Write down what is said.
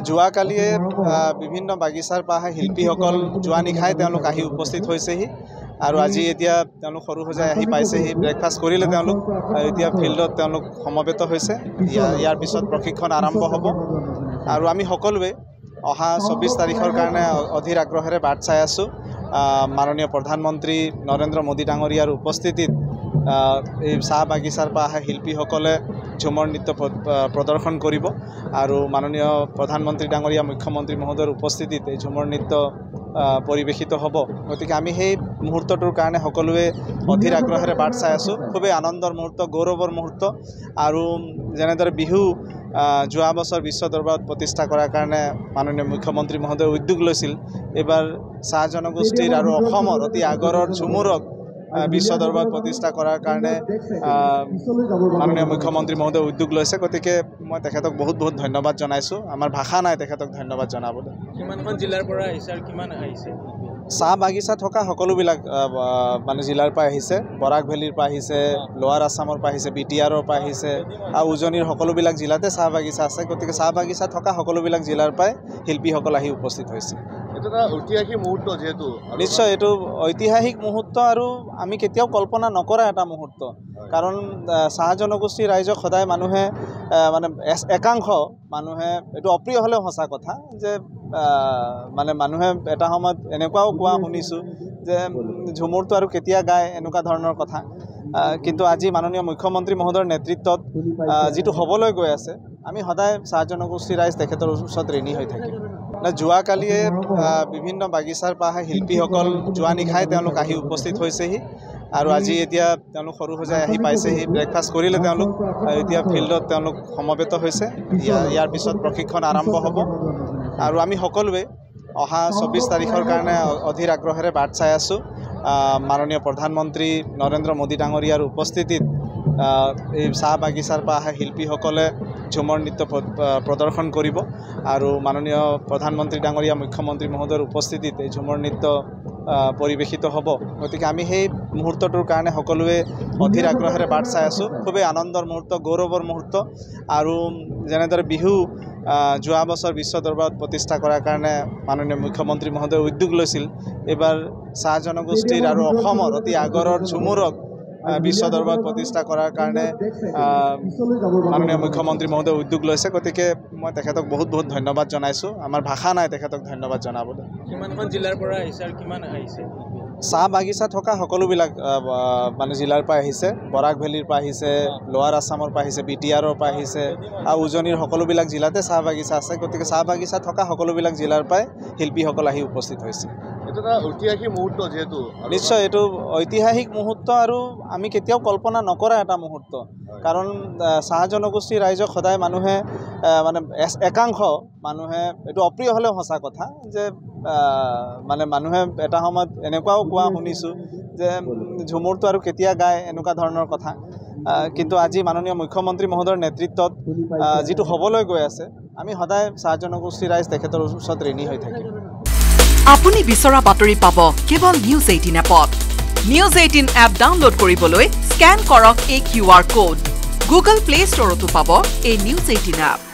যোৱাকালিয়ে বিভিন্ন বাগিচাৰ পৰা অহা শিল্পীসকল যোৱা নিশাই তেওঁলোক আহি উপস্থিত হৈছেহি আৰু আজি এতিয়া তেওঁলোক সৰু সজাই আহি পাইছেহি ব্ৰেকফাষ্ট কৰিলে তেওঁলোক এতিয়া ফিল্ডত তেওঁলোক সমবেত হৈছে ইয়াৰ পিছত প্ৰশিক্ষণ আৰম্ভ হ'ব আৰু আমি সকলোৱে অহা 24 তাৰিখৰ কাৰণে অধীৰ আগ্ৰহেৰে বাট চাই আছো মাননীয় প্ৰধানমন্ত্ৰী নৰেন্দ্ৰ মোদী ডাঙৰীয়াৰ উপস্থিতিত এই চাহ বাগিচাৰ পৰা অহা শিল্পীসকলে ঝুমৰ নৃত্য প্ৰদৰ্শন কৰিব আৰু মাননীয় প্ৰধানমন্ত্ৰী ডাঙৰীয়া মুখ্যমন্ত্ৰী মহোদয়ৰ উপস্থিতিত এই ঝুমৰ নৃত্য পৰিৱেশিত হ'ব গতিকে আমি সেই মুহূৰ্তটোৰ কাৰণে সকলোৱে অধীৰ আগ্ৰহেৰে বাট চাই আছো খুবেই আনন্দৰ মুহূৰ্ত গৌৰৱৰ মুহূৰ্ত আৰু যেনেদৰে বিহু যোৱা বছৰ বিশ্ব দৰবাৰত প্ৰতিষ্ঠা কৰাৰ কাৰণে মাননীয় মুখ্যমন্ত্ৰী মহোদয়ে উদ্যোগ লৈছিল এবাৰ চাহ জনগোষ্ঠীৰ আৰু অসমৰ অতি আগৰৰ ঝুমুৰক বিশ্ব দৰবাৰত প্ৰতিষ্ঠা কৰাৰ কাৰণে মাননীয় মুখ্যমন্ত্ৰী মহোদয়ে উদ্যোগ লৈছে গতিকে মই তেখেতক বহুত বহুত ধন্যবাদ জনাইছো আমাৰ ভাষা নাই তেখেতক ধন্যবাদ জনাবলৈ কিমানখন জিলাৰ পৰা আহিছে আৰু কিমান আহিছে চাহ বাগিচা থকা সকলোবিলাক মানে জিলাৰ পৰা আহিছে বৰাক ভেলীৰ পৰা আহিছে লোৱাৰ আছামৰ পৰা আহিছে বিটিআৰৰ পৰা আহিছে আৰু উজনিৰ সকলোবিলাক জিলাতে চাহ বাগিচা আছে গতিকে চাহ বাগিচা থকা সকলোবিলাক জিলাৰ পৰাই শিল্পীসকল আহি উপস্থিত হৈছে এটা ঐতিহাসিক মুহূৰ্ত যেহেতু নিশ্চয় এইটো ঐতিহাসিক মুহূৰ্ত আৰু আমি কেতিয়াও কল্পনা নকৰা এটা মুহূৰ্ত কাৰণ চাহ জনগোষ্ঠীৰ ৰাইজক সদায় মানুহে মানে একাংশ মানুহে এইটো অপ্ৰিয় হ'লেও সঁচা কথা যে মানে মানুহে এটা সময়ত এনেকুৱাও কোৱা শুনিছোঁ যে ঝুমুৰটো আৰু কেতিয়া গায় এনেকুৱা ধৰণৰ কথা কিন্তু আজি মাননীয় মুখ্যমন্ত্ৰী মহোদয়ৰ নেতৃত্বত যিটো হ'বলৈ গৈ আছে আমি সদায় চাহ জনগোষ্ঠীৰ ৰাইজ তেখেতৰ ওচৰত ঋণী হৈ থাকিম যোৱাকালিয়ে বিভিন্ন বাগিচাৰ পৰা অহা শিল্পীসকল যোৱা নিশাই তেওঁলোক আহি উপস্থিত হৈছেহি আৰু আজি এতিয়া তেওঁলোক সৰু সজাই আহি পাইছেহি ব্ৰেকফাষ্ট কৰিলে তেওঁলোক এতিয়া ফিল্ডত তেওঁলোক সমবেত হৈছে ইয়াৰ পিছত প্ৰশিক্ষণ আৰম্ভ হ'ব আৰু আমি সকলোৱে অহা 24 তাৰিখৰ কাৰণে অধীৰ আগ্ৰহেৰে বাট চাই আছো মাননীয় প্ৰধানমন্ত্ৰী নৰেন্দ্ৰ মোদী ডাঙৰীয়াৰ উপস্থিতিত এই চাহ বাগিচাৰ পৰা অহা শিল্পীসকলে ঝুমৰ নৃত্য প্ৰদৰ্শন কৰিব আৰু মাননীয় প্ৰধানমন্ত্ৰী ডাঙৰীয়া মুখ্যমন্ত্ৰী মহোদয়ৰ উপস্থিতিত এই ঝুমৰ নৃত্য পৰিৱেশিত হ'ব গতিকে আমি সেই মুহূৰ্তটোৰ কাৰণে সকলোৱে অধীৰ আগ্ৰহেৰে বাট চাই আছো খুবেই আনন্দৰ মুহূৰ্ত গৌৰৱৰ মুহূৰ্ত আৰু যেনেদৰে বিহু যোৱা বছৰ বিশ্ব দৰবাৰত প্ৰতিষ্ঠা কৰাৰ কাৰণে মাননীয় মুখ্যমন্ত্ৰী মহোদয়ে উদ্যোগ লৈছিল এবাৰ চাহ জনগোষ্ঠীৰ আৰু অসমৰ অতি আগৰৰ ঝুমুৰক বিশ্ব দৰবাৰত প্ৰতিষ্ঠা কৰাৰ কাৰণে মাননীয় মুখ্যমন্ত্ৰী মহোদয়ে উদ্যোগ লৈছে গতিকে মই তেখেতক বহুত বহুত ধন্যবাদ জনাইছো আমাৰ ভাষা নাই তেখেতক ধন্যবাদ জনাবলৈ কিমানখন জিলাৰ পৰা আহিছে আৰু কিমান আহিছে চাহ বাগিচা থকা সকলোবিলাক মানে জিলাৰ পৰা আহিছে বৰাক ভেলীৰ পৰা আহিছে লোৱাৰ আছামৰ পৰা আহিছে বিটিআৰৰ পৰা আহিছে আৰু উজনিৰ সকলোবিলাক জিলাতে চাহ বাগিচা আছে গতিকে চাহ বাগিচা থকা সকলোবিলাক জিলাৰ পৰাই শিল্পীসকল আহি উপস্থিত হৈছে এটা ঐতিহাসিক মুহূৰ্ত যেহেতু নিশ্চয় এইটো ঐতিহাসিক মুহূৰ্ত আৰু আমি কেতিয়াও কল্পনা নকৰা এটা মুহূৰ্ত কাৰণ চাহ জনগোষ্ঠীৰ ৰাইজক সদায় মানুহে মানে একাংশ মানুহে এইটো অপ্ৰিয় হ'লেও সঁচা কথা যে মানে মানুহে এটা সময়ত এনেকুৱাও কোৱা শুনিছোঁ যে ঝুমুৰটো আৰু কেতিয়া গায় এনেকুৱা ধৰণৰ কথা কিন্তু আজি মাননীয় মুখ্যমন্ত্ৰী মহোদয়ৰ নেতৃত্বত যিটো হ'বলৈ গৈ আছে আমি সদায় চাহ জনগোষ্ঠীৰ ৰাইজ তেখেতৰ ওচৰত ঋণী হৈ থাকিম আপুনি বিচৰা বাতৰি পাব কেৱল নিউজ 18 এপত নিউজ 18 এপ ডাউনলোড কৰিবলৈ স্ক্যান কৰক এই QR কোড গুগল প্লে ষ্টৰতো পাব এই নিউজ 18 এপ